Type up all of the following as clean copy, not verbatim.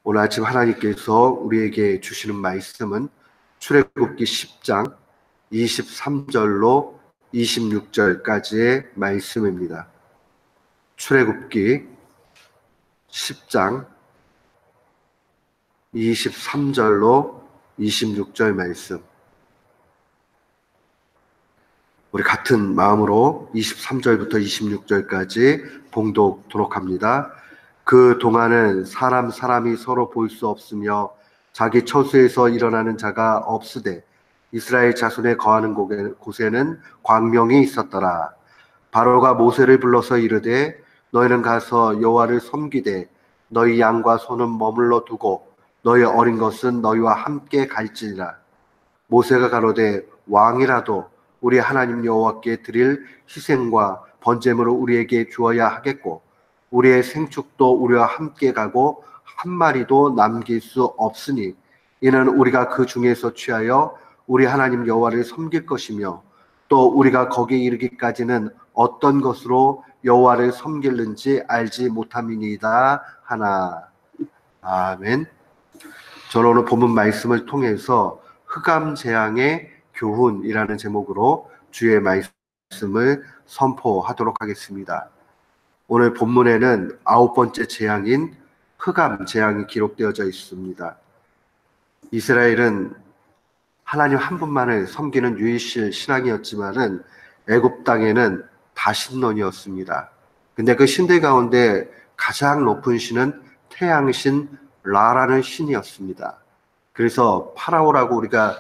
오늘 아침 하나님께서 우리에게 주시는 말씀은 출애굽기 10장 23절로 26절까지의 말씀입니다. 출애굽기 10장 23절로 26절 말씀. 우리 같은 마음으로 23절부터 26절까지 봉독토록 합니다. 그 동안은 사람이 서로 볼 수 없으며 자기 처소에서 일어나는 자가 없으되 이스라엘 자손에 거하는 곳에는 광명이 있었더라. 바로가 모세를 불러서 이르되 너희는 가서 여호와를 섬기되 너희 양과 소는 머물러 두고 너희 어린 것은 너희와 함께 갈지니라. 모세가 가로되 왕이라도 우리 하나님 여호와께 드릴 희생과 번제물을 우리에게 주어야 하겠고 우리의 생축도 우리와 함께 가고 한 마리도 남길 수 없으니 이는 우리가 그 중에서 취하여 우리 하나님 여호와를 섬길 것이며 또 우리가 거기에 이르기까지는 어떤 것으로 여호와를 섬길는지 알지 못함이니이다 하나. 아멘. 저는 오늘 본문 말씀을 통해서 흑암재앙의 교훈이라는 제목으로 주의 말씀을 선포하도록 하겠습니다. 오늘 본문에는 9번째 재앙인 흑암재앙이 기록되어져 있습니다. 이스라엘은 하나님 한 분만을 섬기는 유일신 신앙이었지만은 애굽 땅에는 다신론이었습니다. 근데 그 신들 가운데 가장 높은 신은 태양신 라라는 신이었습니다. 그래서 파라오라고 우리가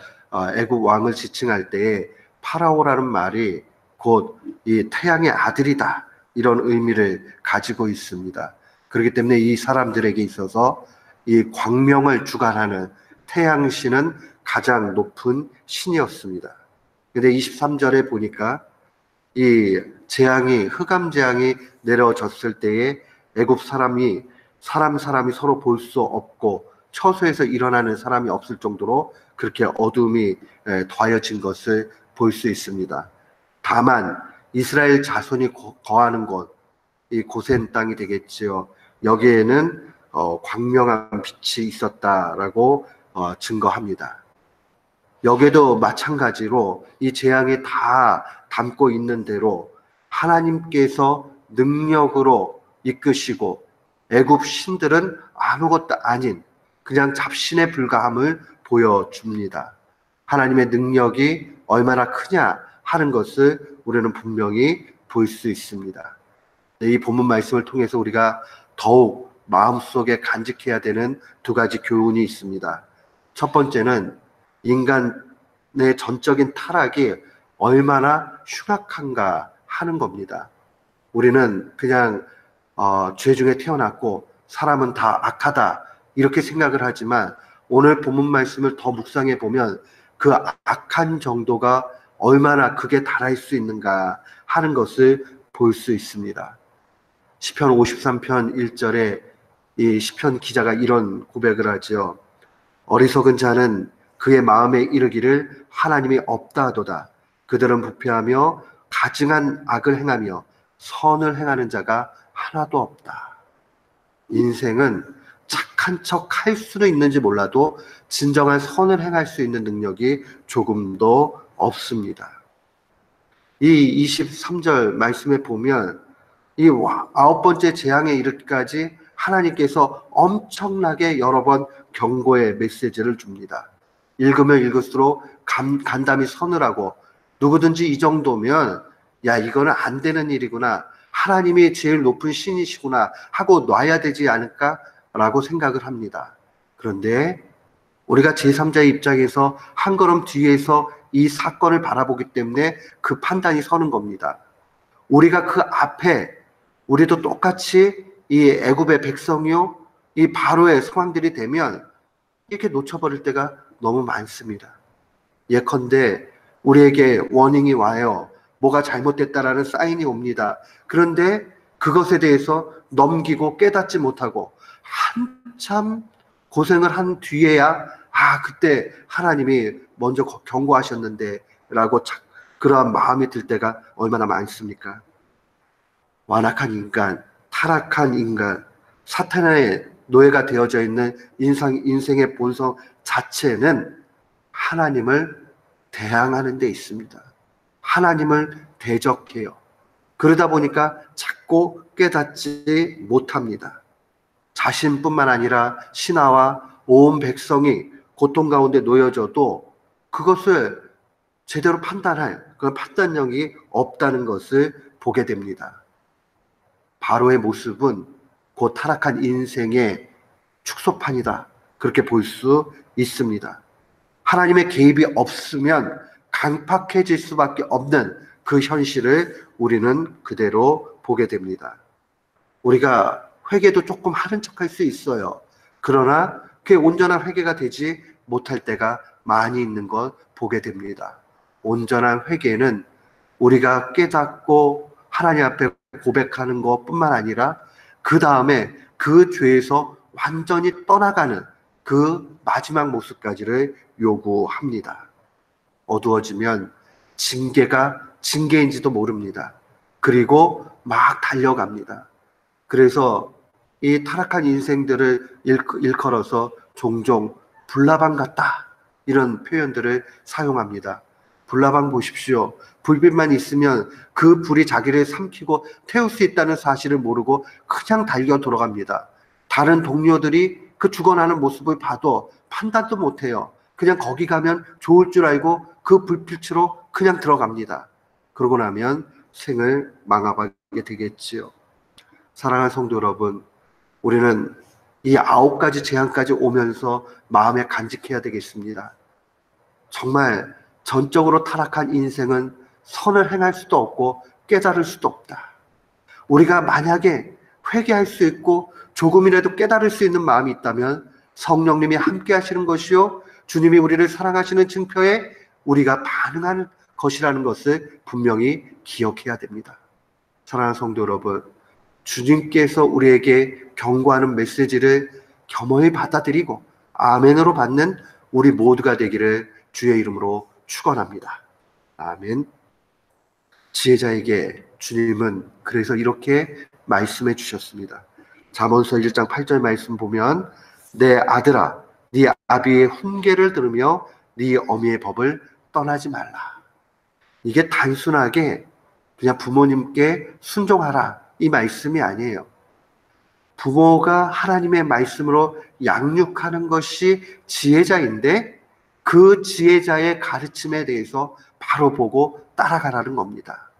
애굽 왕을 지칭할 때에 파라오라는 말이 곧 이 태양의 아들이다, 이런 의미를 가지고 있습니다. 그렇기 때문에 이 사람들에게 있어서 이 광명을 주관하는 태양신은 가장 높은 신이었습니다. 근데 23절에 보니까 이 재앙이, 흑암재앙이 내려졌을 때에 애굽 사람이 서로 볼 수 없고 처소에서 일어나는 사람이 없을 정도로 그렇게 어둠이 더해진 것을 볼 수 있습니다. 다만 이스라엘 자손이 거하는 곳, 이 고센 땅이 되겠지요. 여기에는 광명한 빛이 있었다라고 증거합니다. 여기에도 마찬가지로 이 재앙이 다 담고 있는 대로 하나님께서 능력으로 이끄시고 애굽 신들은 아무것도 아닌 그냥 잡신에 불과함을 보여줍니다. 하나님의 능력이 얼마나 크냐 하는 것을 우리는 분명히 볼 수 있습니다. 이 본문 말씀을 통해서 우리가 더욱 마음속에 간직해야 되는 두 가지 교훈이 있습니다. 첫 번째는 인간의 전적인 타락이 얼마나 흉악한가 하는 겁니다. 우리는 그냥 죄 중에 태어났고 사람은 다 악하다 이렇게 생각을 하지만 오늘 본문 말씀을 더 묵상해 보면 그 악한 정도가 얼마나 극에 달할 수 있는가 하는 것을 볼 수 있습니다. 시편 53편 1절에 이 시편 기자가 이런 고백을 하죠. 어리석은 자는 그의 마음에 이르기를 하나님이 없다 하도다. 그들은 부패하며 가증한 악을 행하며 선을 행하는 자가 하나도 없다. 인생은 착한 척 할 수는 있는지 몰라도 진정한 선을 행할 수 있는 능력이 조금도 없습니다. 이 23절 말씀에 보면 이 9번째 재앙에 이르기까지 하나님께서 엄청나게 여러 번 경고의 메시지를 줍니다. 읽으면 읽을수록 간담이 서늘하고 누구든지 이 정도면 야, 이거는 안 되는 일이구나, 하나님이 제일 높은 신이시구나 하고 놔야 되지 않을까라고 생각을 합니다. 그런데 우리가 제3자의 입장에서 한 걸음 뒤에서 이 사건을 바라보기 때문에 그 판단이 서는 겁니다. 우리가 그 앞에 우리도 똑같이 이 애굽의 백성이요, 이 바로의 상황들이 되면 이렇게 놓쳐버릴 때가 너무 많습니다. 예컨대 우리에게 워닝이 와요. 뭐가 잘못됐다라는 사인이 옵니다. 그런데 그것에 대해서 넘기고 깨닫지 못하고 한참 고생을 한 뒤에야 그때 하나님이 먼저 경고하셨는데 라고 그러한 마음이 들 때가 얼마나 많습니까? 완악한 인간, 타락한 인간, 사탄의 노예가 되어져 있는 인생의 본성 자체는 하나님을 대항하는 데 있습니다. 하나님을 대적해요. 그러다 보니까 자꾸 깨닫지 못합니다. 자신뿐만 아니라 신하와 온 백성이 고통 가운데 놓여져도 그것을 제대로 판단할 그런 판단력이 없다는 것을 보게 됩니다. 바로의 모습은 곧 타락한 인생의 축소판이다. 그렇게 볼 수 있습니다. 하나님의 개입이 없으면 강팍해질 수밖에 없는 그 현실을 우리는 그대로 보게 됩니다. 우리가 회개도 조금 하는 척할 수 있어요. 그러나 그게 온전한 회개가 되지 못할 때가 많이 있는 걸 보게 됩니다. 온전한 회개는 우리가 깨닫고 하나님 앞에 고백하는 것뿐만 아니라 그 다음에 그 죄에서 완전히 떠나가는 그 마지막 모습까지를 요구합니다. 어두워지면 징계가 징계인지도 모릅니다. 그리고 막 달려갑니다. 그래서 이 타락한 인생들을 일컬어서 종종 불나방 같다 이런 표현들을 사용합니다. 불나방 보십시오. 불빛만 있으면 그 불이 자기를 삼키고 태울 수 있다는 사실을 모르고 그냥 달려 돌아갑니다. 다른 동료들이 그 죽어나는 모습을 봐도 판단도 못해요. 그냥 거기 가면 좋을 줄 알고 그 불빛으로 그냥 들어갑니다. 그러고 나면 생을 망하게 되겠지요. 사랑하는 성도 여러분, 우리는 이 9가지 재앙까지 오면서 마음에 간직해야 되겠습니다. 정말 전적으로 타락한 인생은 선을 행할 수도 없고 깨달을 수도 없다. 우리가 만약에 회개할 수 있고 조금이라도 깨달을 수 있는 마음이 있다면 성령님이 함께 하시는 것이요 주님이 우리를 사랑하시는 증표에 우리가 반응하는 것이라는 것을 분명히 기억해야 됩니다. 사랑하는 성도 여러분, 주님께서 우리에게 경고하는 메시지를 겸허히 받아들이고 아멘으로 받는 우리 모두가 되기를 주의 이름으로 축원합니다. 아멘. 지혜자에게 주님은 그래서 이렇게 말씀해 주셨습니다. 잠언서 1장 8절 말씀 보면 내 아들아 네 아비의 훈계를 들으며 네 어미의 법을 떠나지 말라. 이게 단순하게 그냥 부모님께 순종하라 이 말씀이 아니에요. 부모가 하나님의 말씀으로 양육하는 것이 지혜자인데 그 지혜자의 가르침에 대해서 바로 보고 따라가라는 겁니다.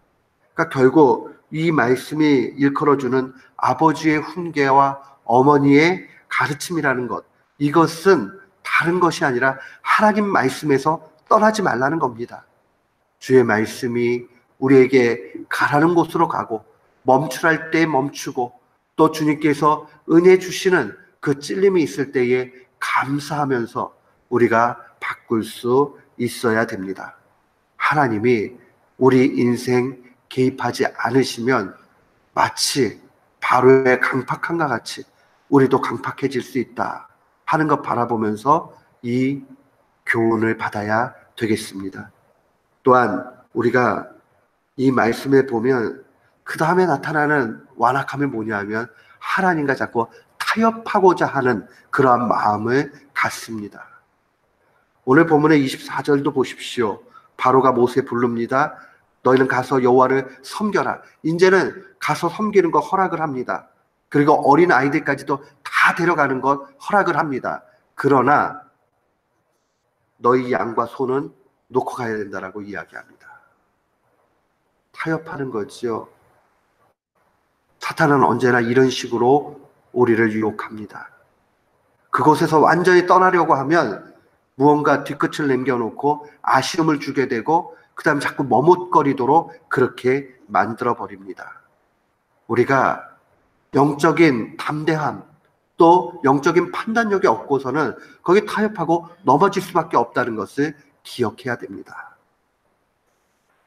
그러니까 결국 이 말씀이 일컬어주는 아버지의 훈계와 어머니의 가르침이라는 것, 이것은 다른 것이 아니라 하나님 말씀에서 떠나지 말라는 겁니다. 주의 말씀이 우리에게 가라는 곳으로 가고 멈추랄 때 멈추고 또 주님께서 은혜 주시는 그 찔림이 있을 때에 감사하면서 우리가 바꿀 수 있어야 됩니다. 하나님이 우리 인생 개입하지 않으시면 마치 바로의 강팍함과 같이 우리도 강팍해질 수 있다 하는 것 바라보면서 이 교훈을 받아야 되겠습니다. 또한 우리가 이 말씀에 보면 그 다음에 나타나는 완악함이 뭐냐면 하나님과 자꾸 타협하고자 하는 그러한 마음을 갖습니다. 오늘 본문의 24절도 보십시오. 바로가 모세 부릅니다. 너희는 가서 여호와를 섬겨라. 이제는 가서 섬기는 거 허락을 합니다. 그리고 어린 아이들까지도 다 데려가는 것 허락을 합니다. 그러나 너희 양과 소는 놓고 가야 된다라고 이야기합니다. 타협하는 거죠. 사탄은 언제나 이런 식으로 우리를 유혹합니다. 그곳에서 완전히 떠나려고 하면 무언가 뒤끝을 남겨놓고 아쉬움을 주게 되고 그 다음 자꾸 머뭇거리도록 그렇게 만들어버립니다. 우리가 영적인 담대함 또 영적인 판단력이 없고서는 거기 타협하고 넘어질 수밖에 없다는 것을 기억해야 됩니다.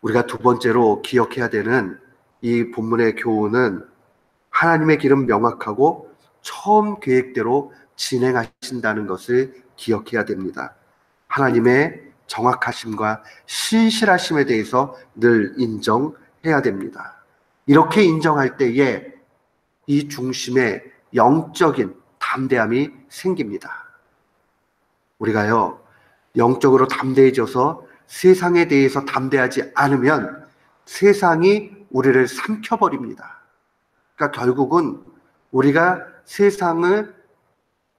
우리가 두 번째로 기억해야 되는 이 본문의 교훈은 하나님의 길은 명확하고 처음 계획대로 진행하신다는 것을 기억해야 됩니다. 하나님의 정확하심과 신실하심에 대해서 늘 인정해야 됩니다. 이렇게 인정할 때에 이 중심에 영적인 담대함이 생깁니다. 우리가요, 영적으로 담대해져서 세상에 대해서 담대하지 않으면 세상이 우리를 삼켜버립니다. 그러니까 결국은 우리가 세상을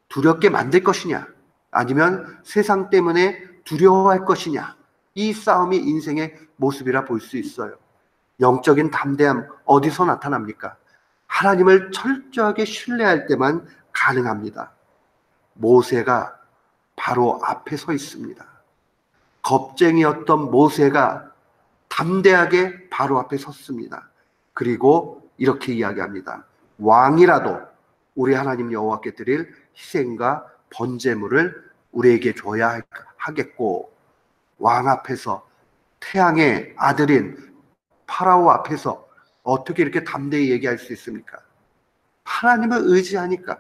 두렵게 만들 것이냐, 아니면 세상 때문에 두려워할 것이냐, 이 싸움이 인생의 모습이라 볼 수 있어요. 영적인 담대함 어디서 나타납니까? 하나님을 철저하게 신뢰할 때만 가능합니다. 모세가 바로 앞에 서 있습니다. 겁쟁이였던 모세가 담대하게 바로 앞에 섰습니다. 그리고 이렇게 이야기합니다. 왕이라도 우리 하나님 여호와께 드릴 희생과 번제물을 우리에게 줘야 하겠고, 왕 앞에서, 태양의 아들인 파라오 앞에서 어떻게 이렇게 담대히 얘기할 수 있습니까? 하나님을 의지하니까,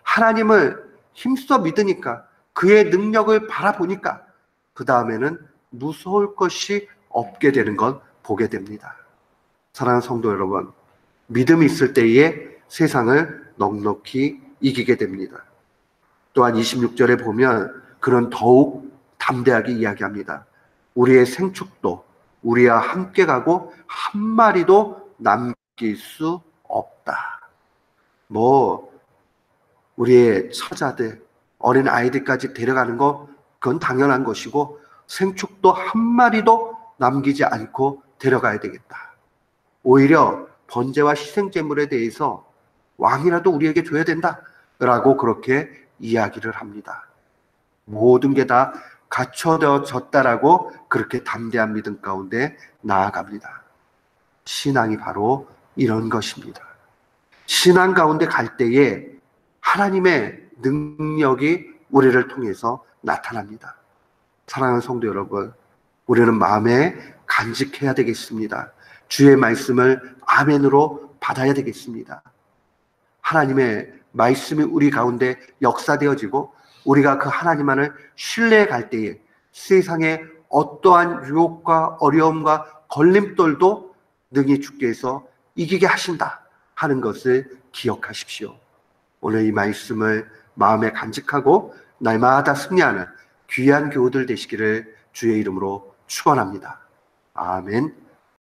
하나님을 힘써 믿으니까, 그의 능력을 바라보니까 그 다음에는 무서울 것이 없게 되는 건 보게 됩니다. 사랑하는 성도 여러분, 믿음이 있을 때에 세상을 넉넉히 이기게 됩니다. 또한 26절에 보면 그런 더욱 담대하게 이야기합니다. 우리의 생축도 우리와 함께 가고 한 마리도 남길 수 없다. 우리의 처자들, 어린 아이들까지 데려가는 거 그건 당연한 것이고, 생축도 한 마리도 남기지 않고 데려가야 되겠다. 오히려 번제와 희생제물에 대해서 왕이라도 우리에게 줘야 된다 라고 그렇게 이야기를 합니다. 모든 게 다 갖춰졌다라고 그렇게 담대한 믿음 가운데 나아갑니다. 신앙이 바로 이런 것입니다. 신앙 가운데 갈 때에 하나님의 능력이 우리를 통해서 나타납니다. 사랑하는 성도 여러분, 우리는 마음에 간직해야 되겠습니다. 주의 말씀을 아멘으로 받아야 되겠습니다. 하나님의 말씀이 우리 가운데 역사되어지고 우리가 그 하나님만을 신뢰해 갈 때에 세상의 어떠한 유혹과 어려움과 걸림돌도 능히 주께서 이기게 하신다 하는 것을 기억하십시오. 오늘 이 말씀을 마음에 간직하고 날마다 승리하는 귀한 교우들 되시기를 주의 이름으로 축원합니다. 아멘.